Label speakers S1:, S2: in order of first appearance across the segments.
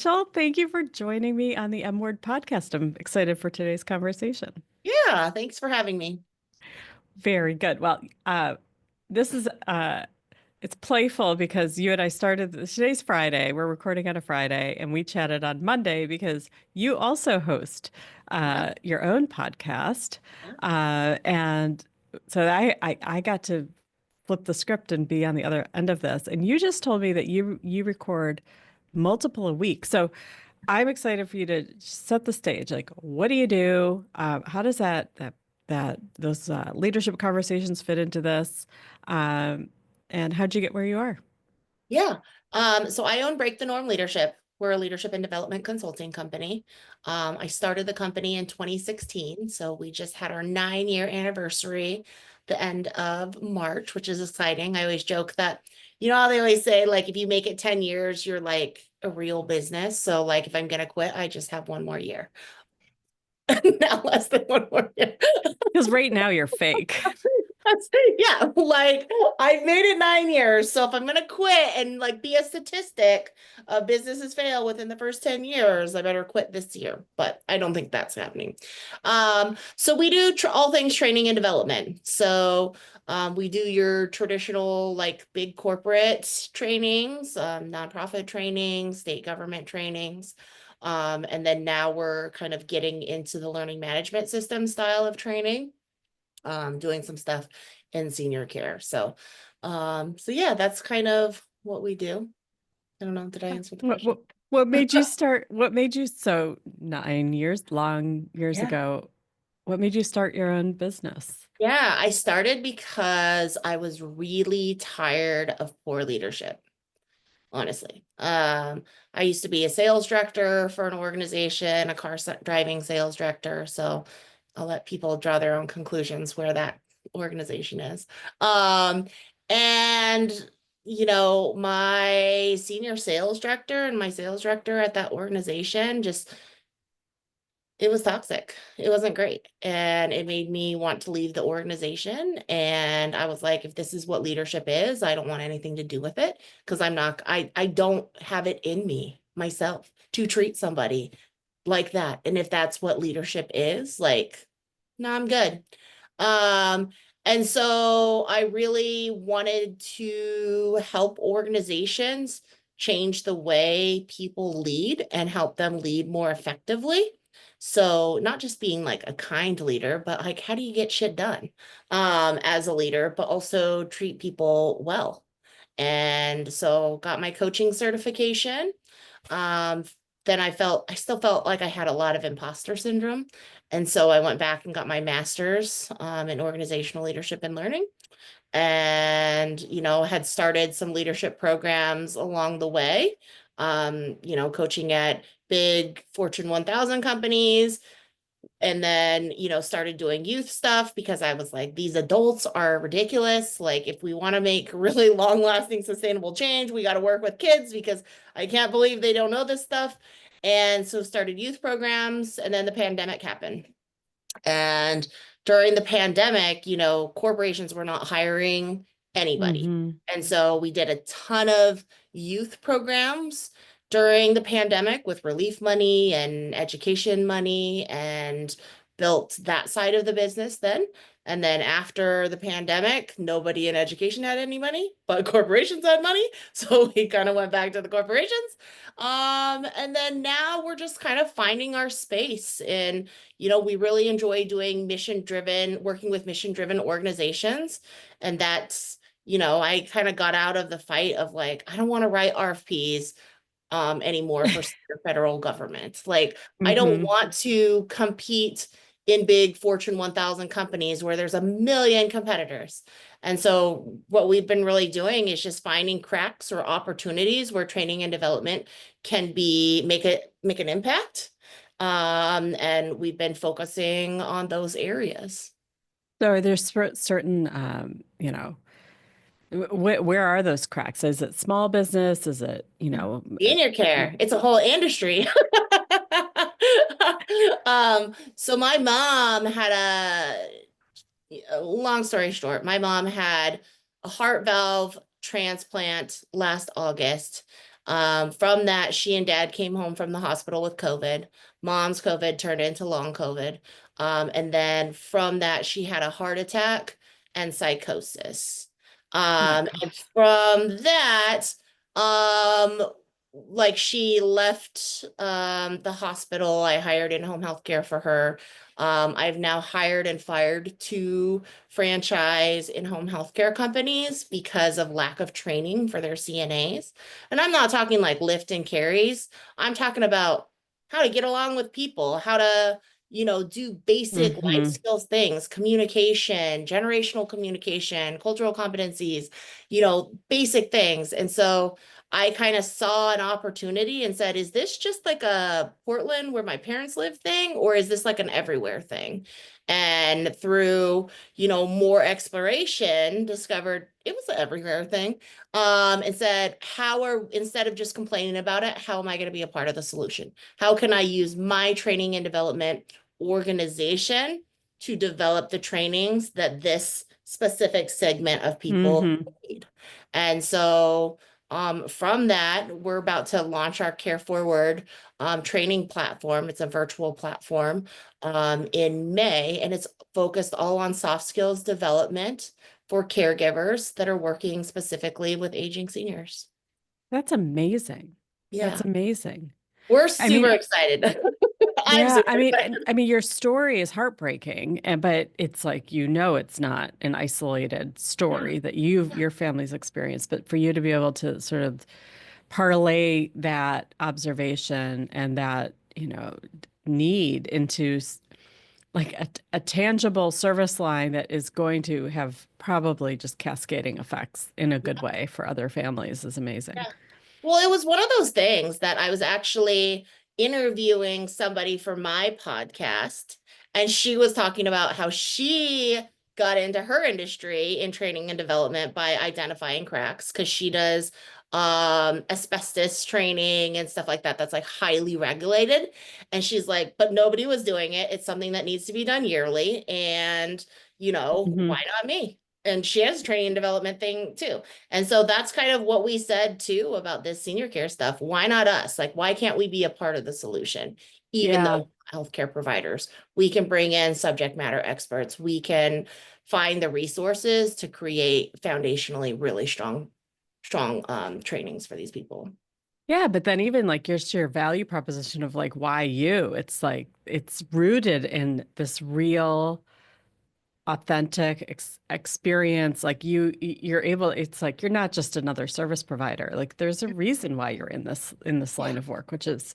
S1: Rachel, thank you for joining me on the M Word podcast. I'm excited for today's conversation.
S2: Yeah, thanks for having me.
S1: Very good. Well, this is it's playful because you and I started today's Friday. We're recording on a Friday, and we chatted on Monday because you also host
S2: Yeah,
S1: your own podcast,
S2: yeah,
S1: and so I got to flip the script and be on the other end of this. And you just told me that you record multiple a week. So I'm excited for you to set the stage. Like, what do you do? How does that those leadership conversations fit into this? Um, and how'd you get where you are?
S2: yeah. So I own Break the Norm Leadership. We're a leadership and development consulting company. I started the company in 2016, so we just had our 9-year anniversary the end of March, which is exciting. I always joke that, how they always say, like, if you make it 10 years, you're like a real business. So, like, if I'm gonna quit, I just have one more year. Now less than one more year.
S1: Because right now you're fake.
S2: Yeah, like I've made it 9 years. So if I'm gonna quit and like be a statistic of businesses fail within the first 10 years, I better quit this year. But I don't think that's happening. So we do all things training and development. So we do your traditional like big corporate trainings, nonprofit trainings, state government trainings. And then now we're kind of getting into the learning management system style of training, doing some stuff in senior care. So yeah, that's kind of what we do. I don't know. Did I answer the
S1: What,
S2: question?
S1: what what made you start? What made you so 9 years, long years
S2: Yeah.
S1: ago? What made you start your own business?
S2: Yeah, I started because I was really tired of poor leadership, honestly. I used to be a sales director for an organization, a driving sales director. So I'll let people draw their own conclusions where that organization is. Um, and my senior sales director and my sales director at that organization just, it was toxic. It wasn't great. And it made me want to leave the organization. And I was like, if this is what leadership is, I don't want anything to do with it because I don't have it in me myself to treat somebody like that. And if that's what leadership is, like, no, I'm good. Um, and so I really wanted to help organizations change the way people lead and help them lead more effectively. So not just being like a kind leader, but like how do you get shit done as a leader, but also treat people well. And so got my coaching certification. Um, then I still felt like I had a lot of imposter syndrome. And so I went back and got my master's in organizational leadership and learning, and, had started some leadership programs along the way, coaching at big Fortune 1000 companies, and then started doing youth stuff because I was like, these adults are ridiculous. Like, if we want to make really long lasting sustainable change, we got to work with kids because I can't believe they don't know this stuff. And so started youth programs, and then the pandemic happened. And during the pandemic, corporations were not hiring anybody.
S1: Mm-hmm.
S2: And so we did a ton of youth programs during the pandemic with relief money and education money, and built that side of the business then. And then after the pandemic, nobody in education had any money, but corporations had money. So we kind of went back to the corporations. And then now we're just kind of finding our space in, we really enjoy doing working with mission driven organizations. And that's, I kind of got out of the fight of like, I don't want to write RFPs anymore for federal government. Like, I don't
S1: Mm-hmm.
S2: want to compete in big Fortune 1000 companies where there's a million competitors. And so what we've been really doing is just finding cracks or opportunities where training and development can make an impact. And we've been focusing on those areas.
S1: So are there certain, where are those cracks? Is it small business? Is it,
S2: Senior care, it's a whole industry. So my mom had a long story short, my mom had a heart valve transplant last August. From that, she and dad came home from the hospital with COVID. Mom's COVID turned into long COVID. And then from that, she had a heart attack and psychosis.
S1: Oh my
S2: And
S1: gosh.
S2: from that, um, like she left the hospital. I hired in-home healthcare for her. I've now hired and fired two franchise in-home healthcare companies because of lack of training for their CNAs. And I'm not talking like lift and carries. I'm talking about how to get along with people, how to, do basic life
S1: Mm-hmm.
S2: skills things, communication, generational communication, cultural competencies, basic things. And so I kind of saw an opportunity and said, is this just like a Portland where my parents live thing, or is this like an everywhere thing? And through, more exploration, discovered it was an everywhere thing. And said, instead of just complaining about it, how am I going to be a part of the solution? How can I use my training and development organization to develop the trainings that this specific segment of people
S1: Mm-hmm.
S2: need? And so from that, we're about to launch our Care Forward training platform. It's a virtual platform in May, and it's focused all on soft skills development for caregivers that are working specifically with aging seniors.
S1: That's amazing. That's
S2: Yeah,
S1: amazing.
S2: we're
S1: I mean,
S2: super excited. I'm
S1: yeah,
S2: super excited.
S1: I mean, your story is heartbreaking, and but it's like it's not an isolated
S2: Yeah,
S1: story that your family's experienced, but for you to be able to sort of parlay that observation and that, need into like a tangible service line that is going to have probably just cascading effects in a good way for other families is amazing.
S2: yeah. Well, it was one of those things that I was actually interviewing somebody for my podcast, and she was talking about how she got into her industry in training and development by identifying cracks because she does asbestos training and stuff like that that's like highly regulated. And she's like, but nobody was doing it. It's something that needs to be done yearly. And,
S1: Hmm.
S2: why not me? And she has a training and development thing too. And so that's kind of what we said too about this senior care stuff. Why not us? Like, why can't we be a part of the solution? Even
S1: Yeah.
S2: though healthcare providers, we can bring in subject matter experts. We can find the resources to create foundationally really strong trainings for these people.
S1: Yeah, but then even like your value proposition of like why you, it's like it's rooted in this real authentic experience. Like you're able, it's like you're not just another service provider. Like there's a reason why you're in this line
S2: Yeah.
S1: of work, which is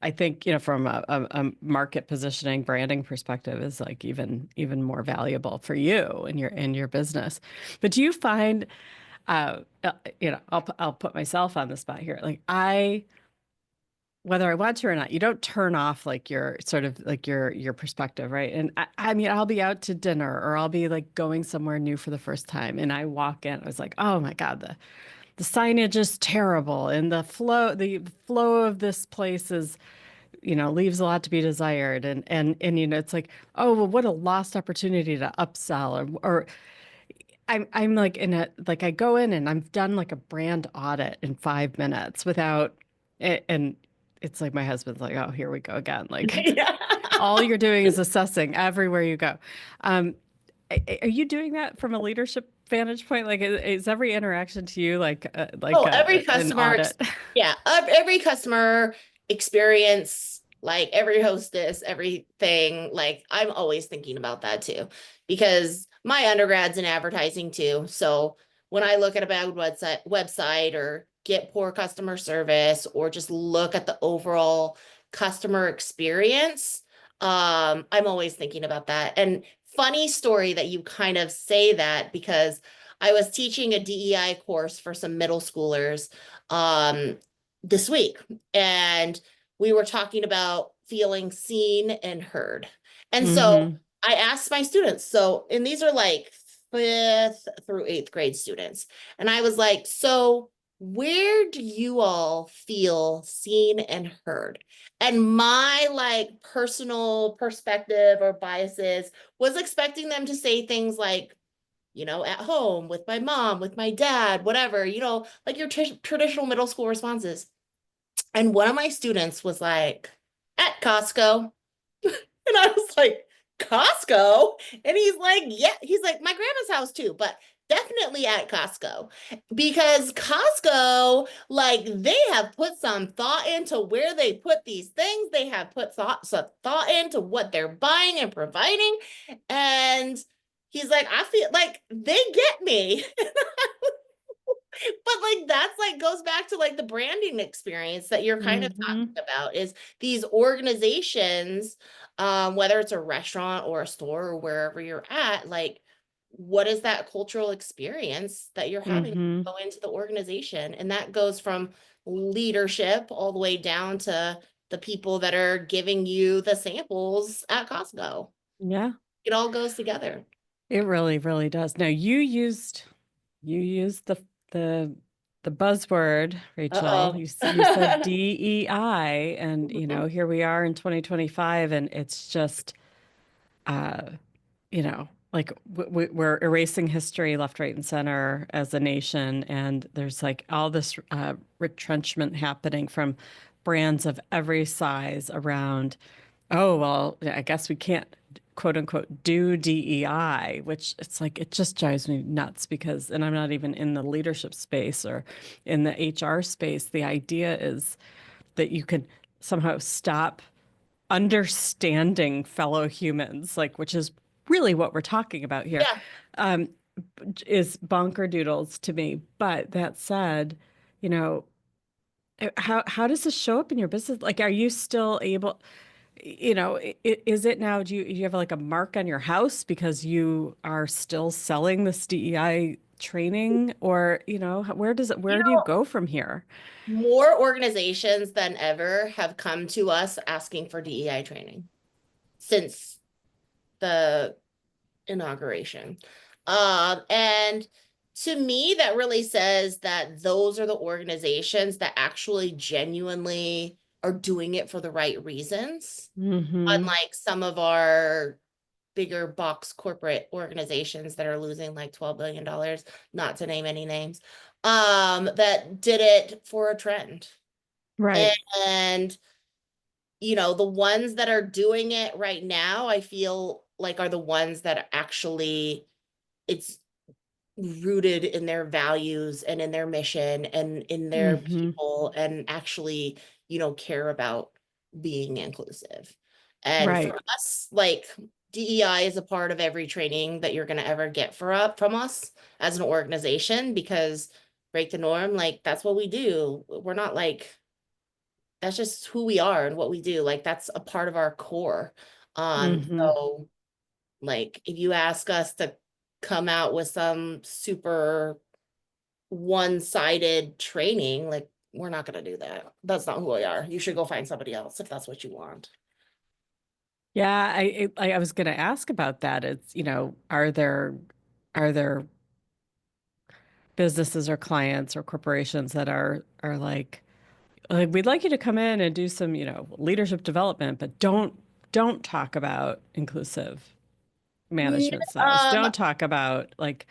S1: I think, from a market positioning, branding perspective is like even more valuable for you and your business. But do you find I'll put myself on the spot here. Like whether I want to or not, you don't turn off like your sort of like your perspective, right? And I mean, I'll be out to dinner or I'll be like going somewhere new for the first time, and I walk in, I was like, oh my God, the signage is terrible, and the flow of this place is, leaves a lot to be desired, and it's like, oh well, what a lost opportunity to upsell or I'm like I go in and I've done like a brand audit in 5 minutes without and it's like my husband's like, oh, here we go again. Like
S2: Yeah.
S1: all you're doing is assessing everywhere you go. Um, are you doing that from a leadership vantage point? Like, is every interaction to you like
S2: Oh, every
S1: an
S2: customer,
S1: audit?
S2: yeah, every customer experience, like every hostess, everything, like I'm always thinking about that too, because my undergrad's in advertising too. So when I look at a bad website or get poor customer service or just look at the overall customer experience, I'm always thinking about that. And funny story that you kind of say that because I was teaching a DEI course for some middle schoolers um, this week, and we were talking about feeling seen and heard. And so
S1: Hmm.
S2: I asked my students, and these are like fifth through eighth grade students, and I was like, so where do you all feel seen and heard? And my like personal perspective or biases was expecting them to say things like at home with my mom, with my dad, whatever, like your traditional middle school responses. And one of my students was like, at Costco. And I was like, Costco? And he's like, yeah. He's like, my grandma's house too, but definitely at Costco. Because Costco, like, they have put some thought into where they put these things. They have put some thought into what they're buying and providing. And he's like, I feel like they get me. But like that's like goes back to like the branding experience that you're kind of talking
S1: Mm-hmm.
S2: about is these organizations, whether it's a restaurant or a store or wherever you're at, like what is that cultural experience that you're having when
S1: Mm-hmm.
S2: you go into the organization? And that goes from leadership all the way down to the people that are giving you the samples at Costco.
S1: Yeah,
S2: It all goes together.
S1: it really, really does. Now you used the the buzzword, Rachel.
S2: Uh-oh.
S1: You said DEI, and
S2: Mhm.
S1: here we are in 2025, and it's just uh, like we're erasing history left, right, and center as a nation, and there's like all this retrenchment happening from brands of every size around. Oh, well, I guess we can't quote unquote do DEI, which it's like it just drives me nuts because, and I'm not even in the leadership space or in the HR space. The idea is that you can somehow stop understanding fellow humans, like which is really what we're talking about here,
S2: Yeah.
S1: um, is bonker doodles to me. But that said, you know, how does this show up in your business? Like, are you still able? Is it now, do you have like a mark on your house because you are still selling this DEI training, or,
S2: You
S1: where do you
S2: know,
S1: go from here?
S2: more organizations than ever have come to us asking for DEI training since the inauguration. And to me, that really says that those are the organizations that actually genuinely are doing it for the right reasons,
S1: Mm-hmm.
S2: unlike some of our bigger box corporate organizations that are losing like $12 billion, not to name any names, that did it for a trend.
S1: Right.
S2: And the ones that are doing it right now, I feel like are the ones that actually it's rooted in their values and in their mission and in their
S1: Mm-hmm.
S2: people and actually, care about being inclusive. And for
S1: Right.
S2: us, like DEI is a part of every training that you're going to ever get from us as an organization because break the norm, like that's what we do. We're not like that's just who we are and what we do. Like that's a part of our core.
S1: Mm-hmm.
S2: So like if you ask us to come out with some super one-sided training, like we're not going to do that. That's not who we are. You should go find somebody else if that's what you want.
S1: Yeah, I was going to ask about that. It's, are there businesses or clients or corporations that are like, we'd like you to come in and do some, leadership development, but don't talk about inclusive
S2: N-
S1: management styles.
S2: Um,
S1: Don't talk about like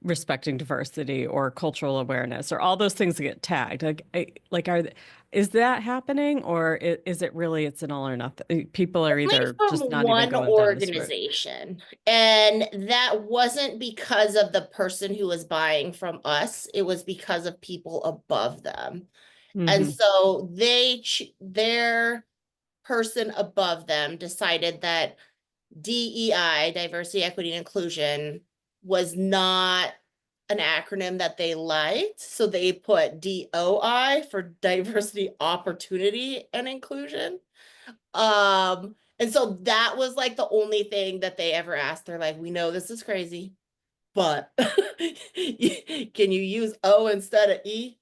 S1: respecting diversity or cultural awareness or all those things that get tagged. Is that happening, or is it really it's an all or nothing? People are
S2: only
S1: either
S2: from
S1: just not even
S2: one
S1: going down this route.
S2: organization. And that wasn't because of the person who was buying from us. It was because of people above them. And
S1: Hmm.
S2: so their person above them decided that DEI, diversity, equity, and inclusion, was not an acronym that they liked. So they put DOI for diversity, opportunity, and inclusion. And so that was like the only thing that they ever asked. They're like, we know this is crazy, but can you use O instead of E?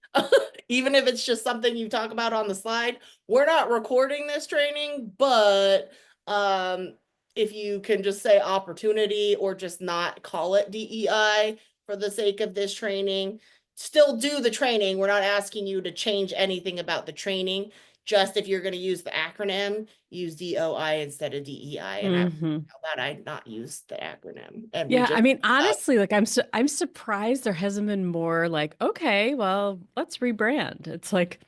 S2: Even if it's just something you talk about on the slide. We're not recording this training, but um, if you can just say opportunity or just not call it DEI for the sake of this training, still do the training. We're not asking you to change anything about the training. just if you're going to use the acronym, use DOI instead of DEI. And I was
S1: Hmm.
S2: how about I not use the acronym and we
S1: Yeah, I
S2: just
S1: mean, honestly, like I'm surprised there hasn't been more like, okay, well, let's rebrand. It's like,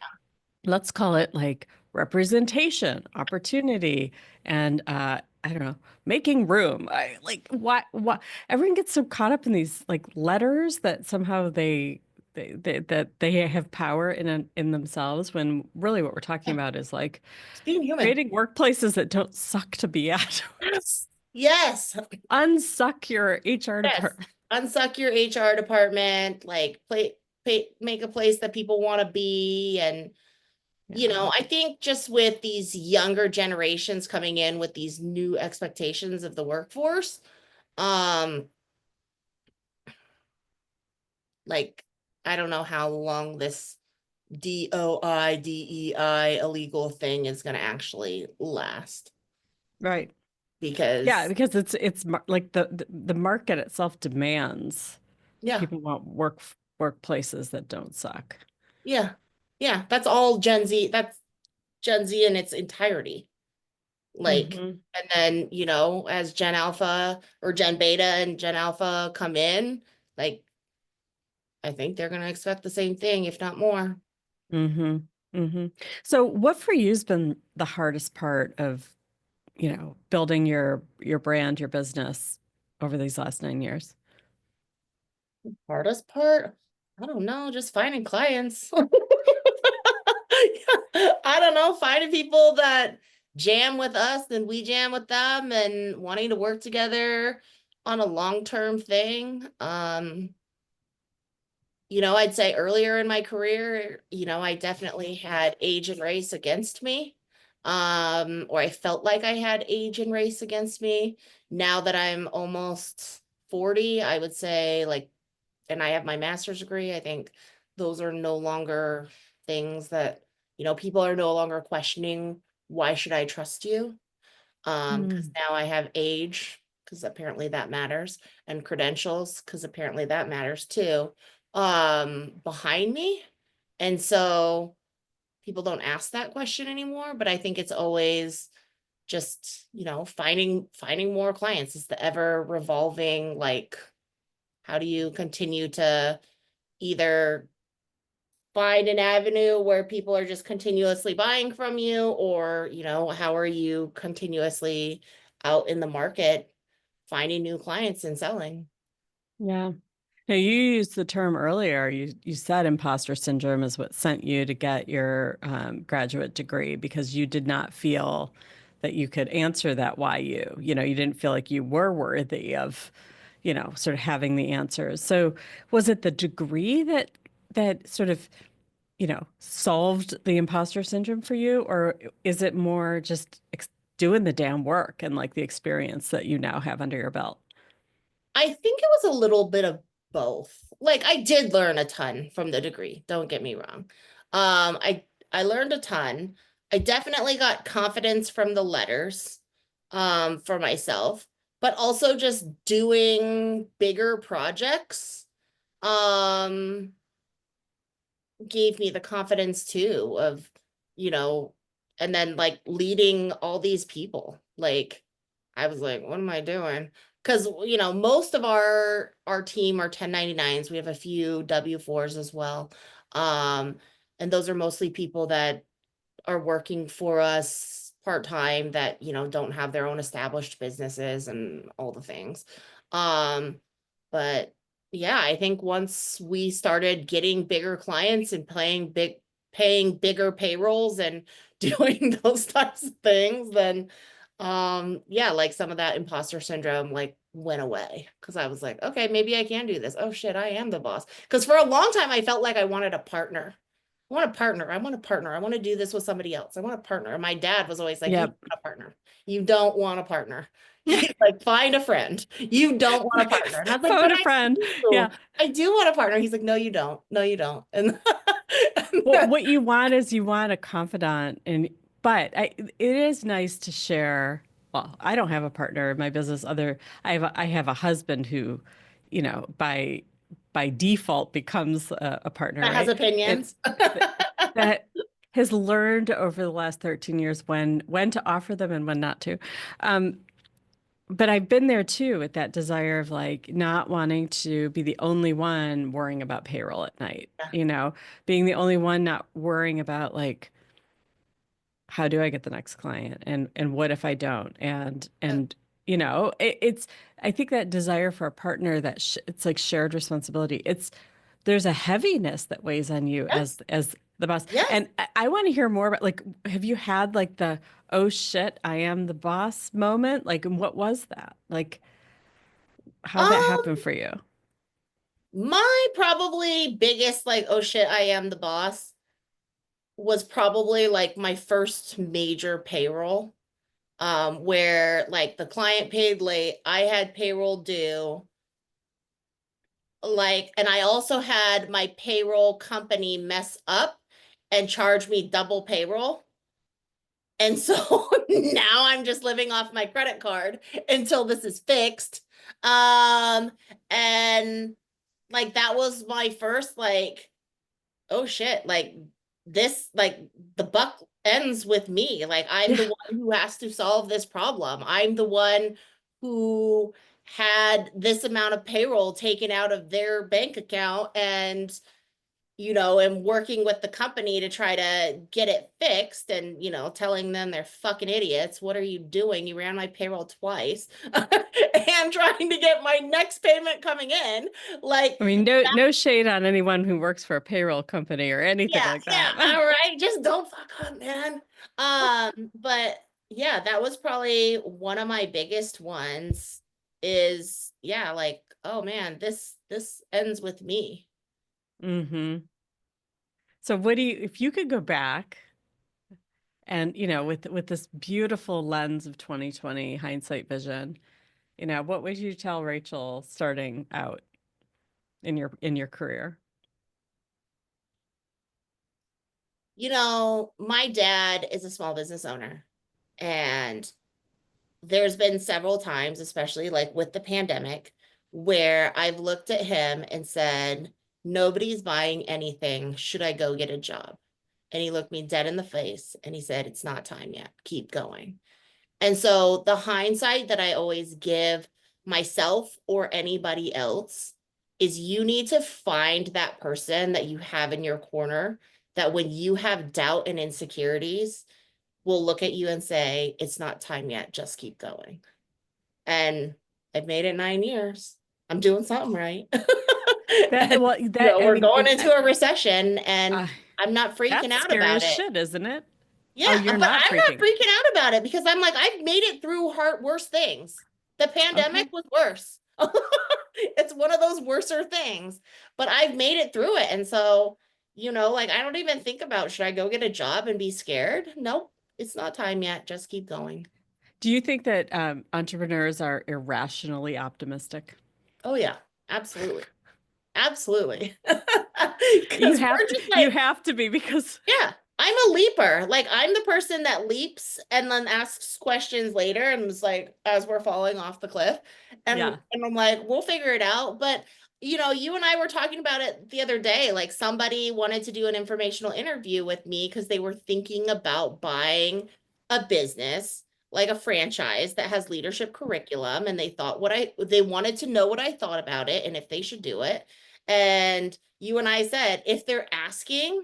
S1: let's call it like representation, opportunity, and I don't know, making room. I like what everyone gets so caught up in these like letters that somehow that they have power in themselves when really what we're talking
S2: yeah,
S1: about is like
S2: just being human.
S1: creating workplaces that don't suck to be at.
S2: Yes. Yes.
S1: Unsuck your HR
S2: Yes.
S1: department.
S2: Unsuck your HR department, like make a place that people want to be. And,
S1: Yeah.
S2: I think just with these younger generations coming in with these new expectations of the workforce, um, like, I don't know how long this DOI, DEI illegal thing is going to actually last
S1: Right. Yeah,
S2: because,
S1: because like the market itself demands
S2: yeah,
S1: people want workplaces that don't suck.
S2: yeah, yeah, that's all Gen Z. That's Gen Z in its entirety. Like,
S1: Hmm.
S2: and then, as Gen Alpha or Gen Beta and Gen Alpha come in, like, I think they're going to expect the same thing, if not more.
S1: Hmm. Hmm. So what for you has been the hardest part of, building your brand, your business over these last 9 years?
S2: Hardest part? I don't know, just finding clients. I don't know, finding people that jam with us and we jam with them and wanting to work together on a long-term thing. I'd say earlier in my career, I definitely had age and race against me. Or I felt like I had age and race against me. Now that I'm almost 40, I would say like, and I have my master's degree, I think those are no longer things that, people are no longer questioning, why should I trust you? Because
S1: Mm.
S2: now I have age, because apparently that matters, and credentials, because apparently that matters too, behind me. And so people don't ask that question anymore, but I think it's always just, finding more clients is the ever revolving, like, how do you continue to either find an avenue where people are just continuously buying from you, or how are you continuously out in the market finding new clients and selling?
S1: Yeah. Now, you used the term earlier. You said imposter syndrome is what sent you to get your graduate degree because you did not feel that you could answer that why you. You didn't feel like you were worthy of, sort of having the answers. So was it the degree that sort of, solved the imposter syndrome for you, or is it more just doing the damn work and like the experience that you now have under your belt?
S2: I think it was a little bit of both. Like, I did learn a ton from the degree, don't get me wrong. I learned a ton. I definitely got confidence from the letters, for myself, but also just doing bigger projects, um, gave me the confidence too of, you know, and then like leading all these people. Like, I was like, what am I doing? Because, most of our team are 1099s. We have a few W4s as well. Um, and those are mostly people that are working for us part-time that, don't have their own established businesses and all the things. Um, but yeah, I think once we started getting bigger clients and paying bigger payrolls and doing those types of things, then yeah, like some of that imposter syndrome like went away because I was like, okay, maybe I can do this. Oh shit, I am the boss. Because for a long time I felt like I wanted a partner. I want a partner. I want a partner. I want to do this with somebody else. I want a partner. And my dad was always like, you don't
S1: Yep.
S2: want a partner. You don't want a partner. He's like, find a friend. You don't want a partner. And I was like, but
S1: Phone a
S2: I
S1: friend. Yeah.
S2: do. I do want a partner. He's like, no, you don't. No, you don't. And,
S1: Well, what you want is you want a confidant, but it is nice to share. Well, I don't have a partner in my business. I have a husband who, by default becomes a partner,
S2: that has
S1: right? And
S2: opinions.
S1: th- that. has learned over the last 13 years when to offer them and when not to. Um, but I've been there too with that desire of like not wanting to be the only one worrying about payroll at night,
S2: Yeah.
S1: being the only one not worrying about like how do I get the next client and what if I don't? And it's I think that desire for a partner that it's like shared responsibility. There's a heaviness that weighs on you
S2: Yes.
S1: as the boss.
S2: Yes.
S1: And I want to hear more about like have you had like the oh shit, I am the boss moment? Like and what was that? Like how'd that happen
S2: Um,
S1: for you?
S2: my probably biggest like, oh shit, I am the boss was probably like my first major payroll. Where like the client paid late, I had payroll due, like, and I also had my payroll company mess up and charge me double payroll. And so now I'm just living off my credit card until this is fixed. Um, and like that was my first like, oh shit, like this, like the buck ends with me. Like I'm
S1: Yeah.
S2: the one who has to solve this problem. I'm the one who had this amount of payroll taken out of their bank account and am working with the company to try to get it fixed and, telling them they're fucking idiots. What are you doing? You ran my payroll twice and trying to get my next payment coming in. Like,
S1: I mean, no shade on anyone who works for a payroll company or anything
S2: yeah,
S1: like
S2: yeah,
S1: that.
S2: all right. Just don't fuck up, man. But yeah, that was probably one of my biggest ones is yeah, like, oh man, this ends with me.
S1: hmm So if you could go back and, with this beautiful lens of 2020 hindsight vision, what would you tell Rachel starting out in your career?
S2: My dad is a small business owner, and there's been several times, especially like with the pandemic, where I've looked at him and said, nobody's buying anything. Should I go get a job? And he looked me dead in the face and he said, it's not time yet. Keep going. And so the hindsight that I always give myself or anybody else is you need to find that person that you have in your corner that when you have doubt and insecurities will look at you and say, it's not time yet, just keep going. And I've made it 9 years. I'm doing something right.
S1: That
S2: And,
S1: well, that I
S2: we're
S1: mean,
S2: going into a recession and
S1: uh,
S2: I'm not freaking
S1: that's
S2: out
S1: scary
S2: about
S1: as
S2: it.
S1: shit, isn't it? Oh,
S2: Yeah,
S1: you're
S2: but
S1: not
S2: I'm not
S1: freaking.
S2: freaking out about it because I'm like, I've made it through worse things. The pandemic
S1: Okay.
S2: was worse. It's one of those worser things, but I've made it through it. And so, like I don't even think about should I go get a job and be scared? Nope, it's not time yet. Just keep going.
S1: Do you think that entrepreneurs are irrationally optimistic?
S2: Oh yeah, absolutely. Absolutely.
S1: You
S2: Because
S1: have
S2: we're
S1: to,
S2: just
S1: you
S2: like,
S1: have to be because
S2: yeah, I'm a leaper. Like I'm the person that leaps and then asks questions later and is like as we're falling off the cliff. And
S1: yeah.
S2: and I'm like, we'll figure it out. But you and I were talking about it the other day. Like somebody wanted to do an informational interview with me because they were thinking about buying a business, like a franchise that has leadership curriculum. And they wanted to know what I thought about it and if they should do it. And you and I said, if they're asking,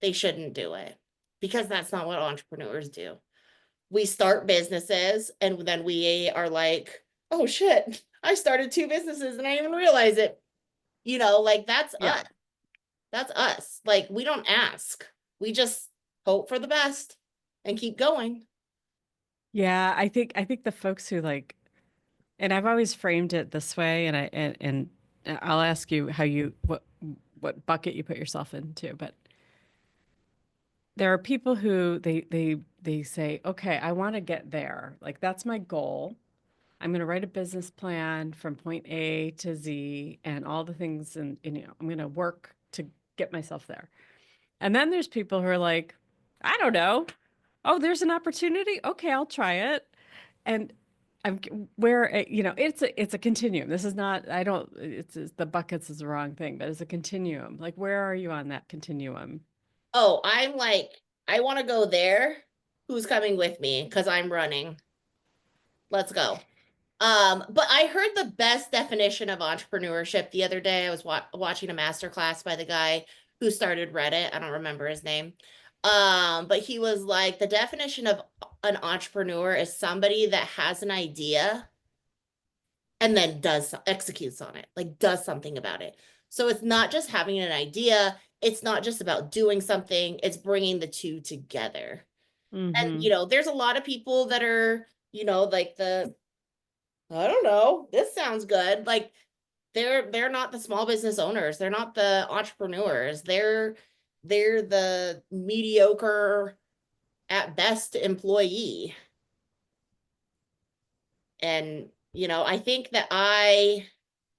S2: they shouldn't do it because that's not what entrepreneurs do. We start businesses and then we are like, oh shit, I started two businesses and I didn't even realize it. Like that's
S1: Yeah.
S2: us. That's us. Like we don't ask. We just hope for the best and keep going.
S1: Yeah, I think the folks who like and I've always framed it this way and and I'll ask you how you what bucket you put yourself into, but there are people who they say, "Okay, I want to get there. Like that's my goal. I'm going to write a business plan from point A to Z and all the things and I'm going to work to get myself there." And then there's people who are like, "I don't know. Oh, there's an opportunity. Okay, I'll try it." And I'm where it's a continuum. This is not I don't it's the buckets is the wrong thing, but it's a continuum. Like where are you on that continuum?
S2: Oh, I'm like, I want to go there. Who's coming with me? Because I'm running. Let's go. But I heard the best definition of entrepreneurship the other day. I was watching a master class by the guy who started Reddit. I don't remember his name. But he was like, the definition of an entrepreneur is somebody that has an idea and then executes on it, like does something about it. So it's not just having an idea, it's not just about doing something, it's bringing the two together. And
S1: Mm-hmm.
S2: there's a lot of people that are, like I don't know, this sounds good. Like they're not the small business owners, they're not the entrepreneurs. They're the mediocre at best employee. And I think that I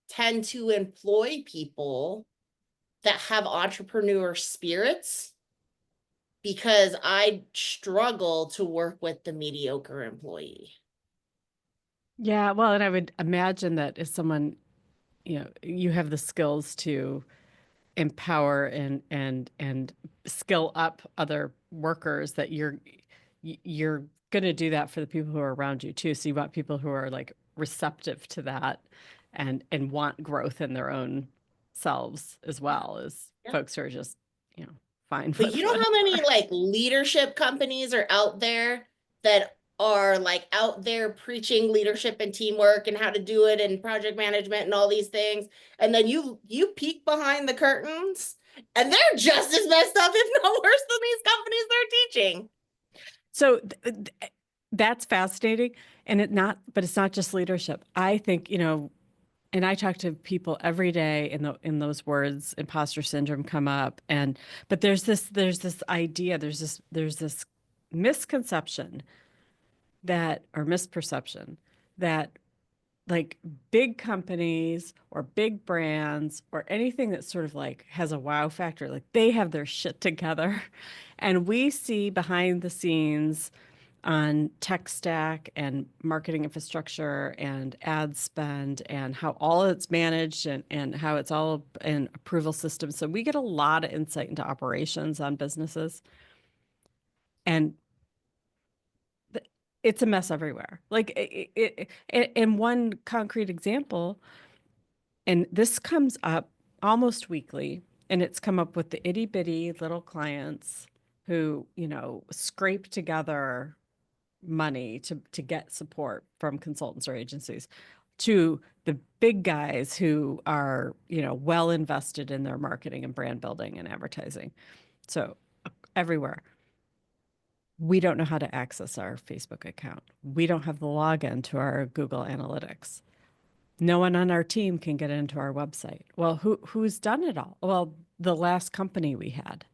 S2: tend to employ people that have entrepreneur spirits because I struggle to work with the mediocre employee.
S1: Yeah, well, and I would imagine that if someone, you have the skills to empower and skill up other workers, that you're going to do that for the people who are around you too. So you want people who are like receptive to that and want growth in their own selves as
S2: Yeah.
S1: well as
S2: Yeah.
S1: folks who are just, you know, fine
S2: But
S1: with
S2: you know how
S1: whatever.
S2: many like leadership companies are out there that are like out there preaching leadership and teamwork and how to do it and project management and all these things. And then you peek behind the curtains and they're just as messed up, if not worse than these companies they're teaching.
S1: So that's fascinating. And but it's not just leadership. I think, and I talk to people every day, in those words, imposter syndrome come up. But there's this idea, there's this misconception or misperception that like big companies or big brands or anything that sort of like has a wow factor, like they have their shit together. And we see behind the scenes on tech stack and marketing infrastructure and ad spend and how all it's managed and how it's all in approval systems. So we get a lot of insight into operations on businesses. And it's a mess everywhere. Like in one concrete example, and this comes up almost weekly, and it's come up with the itty bitty little clients who, scrape together money to get support from consultants or agencies, to the big guys who are, well invested in their marketing and brand building and advertising. So everywhere. We don't know how to access our Facebook account. We don't have the login to our Google Analytics. No one on our team can get into our website. Well, who's done it all? Well, the last company we had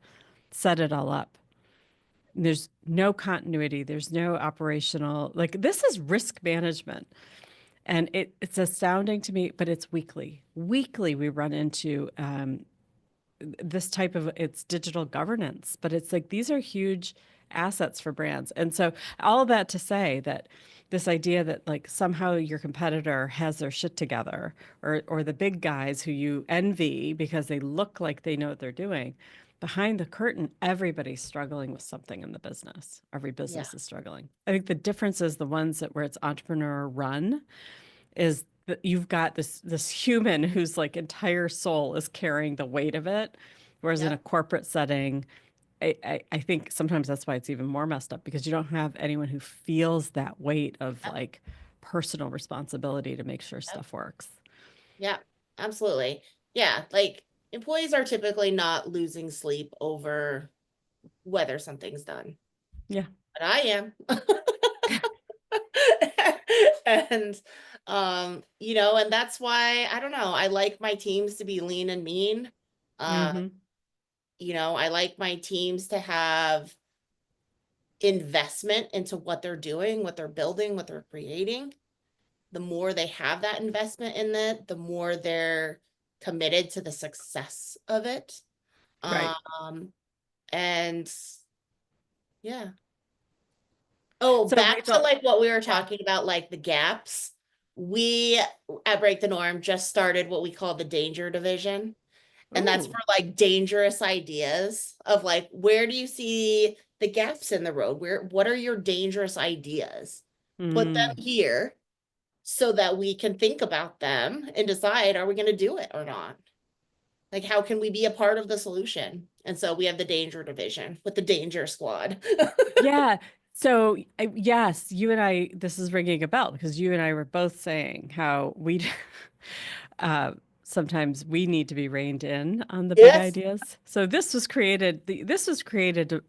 S1: set it all up. There's no continuity. There's no operational, like this is risk management. And it's astounding to me, but it's weekly. Weekly, we run into this type of, it's digital governance, but it's like these are huge assets for brands. And so all of that to say that this idea that like somehow your competitor has their shit together, or the big guys who you envy because they look like they know what they're doing, behind the curtain, everybody's struggling with something in the business. Every
S2: Yeah.
S1: business is struggling. I think the difference is the ones that where it's entrepreneur run is that you've got this human whose like entire soul is carrying the weight of it. Whereas in a
S2: Yep.
S1: corporate setting, I think sometimes that's why it's even more messed up, because you don't have anyone who feels that weight of
S2: Yep.
S1: like personal responsibility to make sure
S2: Yep.
S1: stuff works.
S2: Yeah, absolutely. Yeah, like employees are typically not losing sleep over whether something's done,
S1: Yeah.
S2: but I am. And and that's why I don't know, I like my teams to be lean and mean. Uh,
S1: Mm-hmm.
S2: I like my teams to have investment into what they're doing, what they're building, what they're creating. The more they have that investment in it, the more they're committed to the success of it.
S1: Right.
S2: Um, and yeah. Oh,
S1: So
S2: back to
S1: Rachel,
S2: like what we were
S1: yeah.
S2: talking about, like the gaps. We at Break the Norm just started what we call the danger division. And that's
S1: Ooh.
S2: for like dangerous ideas of like, where do you see the gaps in the road? What are your dangerous ideas? Put them
S1: Mm.
S2: here so that we can think about them and decide, are we going to do it or not? Like, how can we be a part of the solution? And so we have the danger division with the danger squad.
S1: Yeah. So, yes, you and I, this is ringing a bell because you and I were both saying how uh, sometimes we need to be reined in on the big
S2: Yes,
S1: ideas. So this was created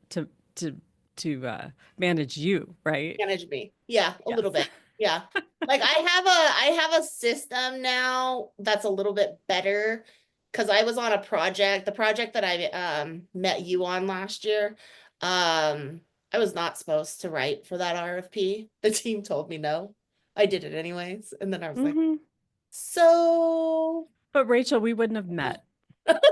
S1: to to manage you, right?
S2: manage me. Yeah, a little
S1: Yes.
S2: bit. Yeah. Like I have a system now that's a little bit better because I was on a project, the project that I met you on last year. I was not supposed to write for that RFP. The team told me no. I did it anyways. And then I was like,
S1: Hmm.
S2: so
S1: But Rachel, we wouldn't have met.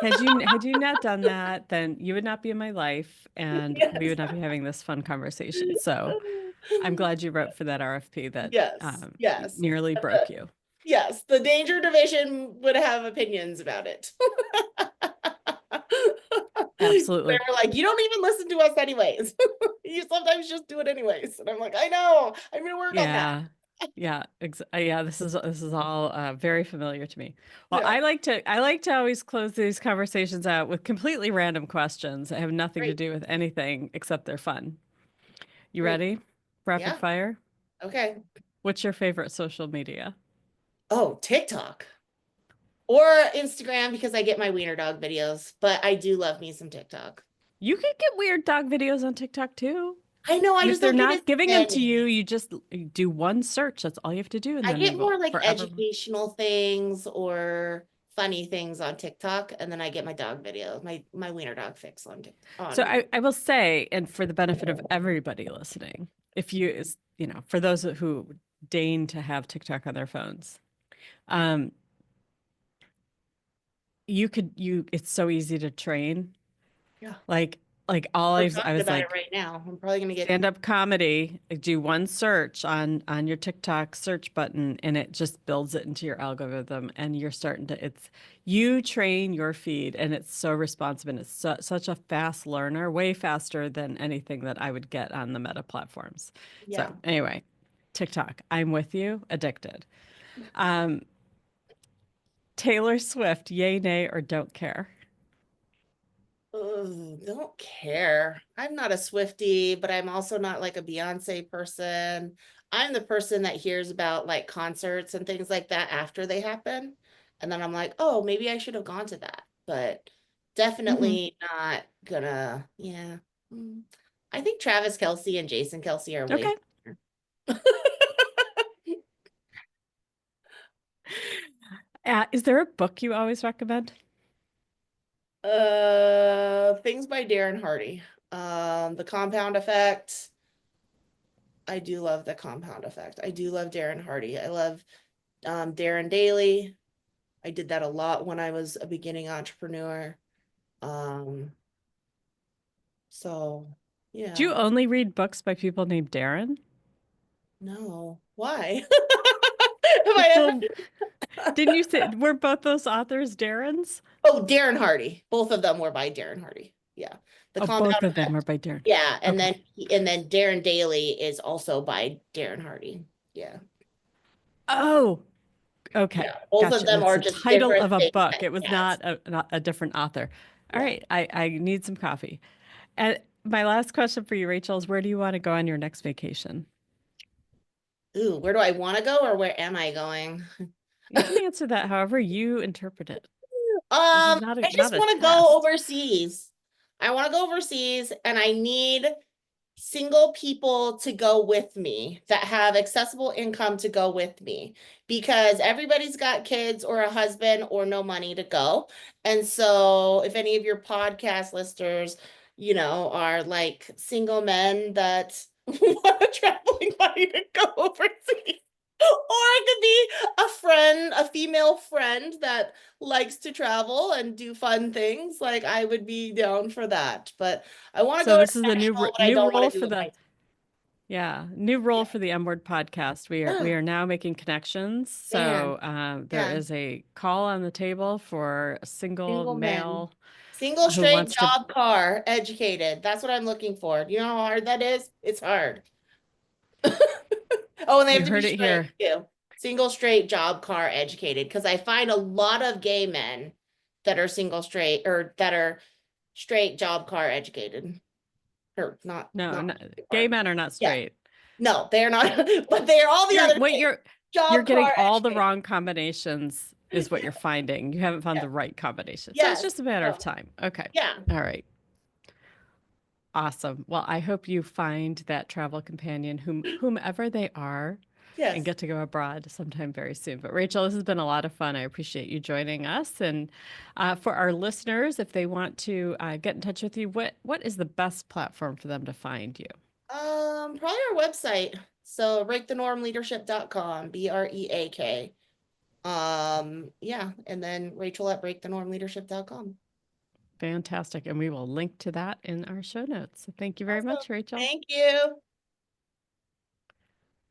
S1: Had you not done that, then you would not be in my life and we
S2: yes.
S1: would not be having this fun conversation. So I'm glad you wrote for that RFP that
S2: Yes, yes.
S1: nearly broke you.
S2: Yes, the danger division would have opinions about it. They're
S1: Absolutely.
S2: like, you don't even listen to us anyways. You sometimes just do it anyways. And I'm like, I know, I'm gonna work on that.
S1: Yeah. Yeah, yeah, this is all very familiar to me. Well,
S2: Yeah,
S1: I like to always close these conversations out with completely random questions that have nothing to
S2: great,
S1: do with anything except they're fun. You
S2: great.
S1: ready? Rapid
S2: Yeah,
S1: fire.
S2: okay.
S1: What's your favorite social media?
S2: Oh, TikTok or Instagram because I get my wiener dog videos, but I do love me some TikTok.
S1: You can get weird dog videos on TikTok too.
S2: I know, I
S1: And if
S2: just
S1: they're
S2: don't get as
S1: not giving them to you,
S2: many.
S1: you just do one search. That's all you have to do, and
S2: I
S1: then they
S2: get
S1: will
S2: more like
S1: forever.
S2: educational things or funny things on TikTok, and then I get my dog video, my wiener dog fix on
S1: So
S2: on.
S1: I will say, and for the benefit of everybody listening, if you you know, for those who deign to have TikTok on their phones, um, it's so easy to train.
S2: Yeah,
S1: Like
S2: we're
S1: I
S2: talking
S1: was
S2: about it
S1: like
S2: right now. I'm probably gonna get.
S1: stand-up comedy, do one search on your TikTok search button and it just builds it into your algorithm and you're starting to it's you train your feed and it's so responsive and it's such a fast learner, way faster than anything that I would get on the Meta platforms. So
S2: Yeah.
S1: anyway, TikTok, I'm with you, addicted. Um, Taylor Swift, yay, nay, or don't care.
S2: Ugh, don't care. I'm not a Swiftie, but I'm also not like a Beyonce person. I'm the person that hears about like concerts and things like that after they happen. And then I'm like, oh, maybe I should have gone to that. But
S1: Hmm.
S2: definitely not gonna, yeah. Mm. I think Travis Kelce and Jason Kelce are way
S1: Okay.
S2: better.
S1: Is there a book you always recommend?
S2: Things by Darren Hardy. The Compound Effect. I do love the Compound Effect. I do love Darren Hardy. I love Darren Daly. I did that a lot when I was a beginning entrepreneur. Um, so
S1: Do you
S2: yeah,
S1: only read books by people named Darren?
S2: no, why? Have I
S1: Well, didn't you say were both those authors Darren's?
S2: Oh, Darren Hardy. Both of them were by Darren Hardy. Yeah, the
S1: Oh,
S2: Compound
S1: both of them are
S2: Effect.
S1: by Darren.
S2: Yeah, and
S1: Okay.
S2: then Darren Daly is also by Darren Hardy. Yeah,
S1: Oh,
S2: yeah,
S1: okay.
S2: both of
S1: Gotcha.
S2: them
S1: It's
S2: are
S1: the
S2: just
S1: title
S2: different
S1: of a
S2: things
S1: book.
S2: that
S1: It
S2: he
S1: was
S2: has.
S1: not a different author. All
S2: Yeah.
S1: right. I need some coffee. And my last question for you, Rachel, is where do you want to go on your next vacation?
S2: Ooh, where do I want to go or where am I going?
S1: You can answer that however you interpret it. This is
S2: I
S1: not
S2: just
S1: a
S2: want to go
S1: test.
S2: overseas. I want to go overseas and I need single people to go with me that have accessible income to go with me because everybody's got kids or a husband or no money to go. And so if any of your podcast listeners, are like single men that want a traveling money to go overseas. Or it could be a friend, a female friend that likes to travel and do fun things. Like I would be down for that. But I want to
S1: So
S2: go
S1: this is the
S2: international, but I
S1: new
S2: don't want
S1: role
S2: to do
S1: for
S2: it
S1: the
S2: myself.
S1: Yeah, new role
S2: Yeah.
S1: for the M Word podcast. We are now making connections.
S2: Man,
S1: So there
S2: yeah.
S1: is a call on the table for a single
S2: Single men.
S1: male
S2: Single,
S1: who
S2: straight,
S1: wants to.
S2: job, car, educated. That's what I'm looking for. You know how hard that is? It's hard. Oh, and they have
S1: You
S2: to be
S1: heard it
S2: straight
S1: here.
S2: too. Single, straight, job, car, educated. Because I find a lot of gay men that are single, straight, or that are straight, job, car, educated. Or
S1: No,
S2: not
S1: no, gay
S2: car.
S1: men are not
S2: Yeah.
S1: straight.
S2: No, they're not, but they're all the
S1: You're
S2: other
S1: what
S2: things.
S1: you're
S2: Job,
S1: getting
S2: car,
S1: all the
S2: educated.
S1: wrong combinations is what you're finding. You haven't found
S2: Yeah.
S1: the right combination. So it's
S2: Yes.
S1: just a matter of
S2: No.
S1: time. Okay.
S2: Yeah.
S1: All right. Awesome. Well, I hope you find that travel companion whomever they are and
S2: Yes.
S1: get to go abroad sometime very soon. But Rachel, this has been a lot of fun. I appreciate you joining us. And for our listeners, if they want to get in touch with you, what is the best platform for them to find you?
S2: Probably our website. So breakthenormleadership.com, BREAK. Yeah, and then Rachel at breakthenormleadership.com.
S1: Fantastic. And we will link to that in our show notes. So thank you very
S2: Awesome.
S1: much, Rachel.
S2: Thank you.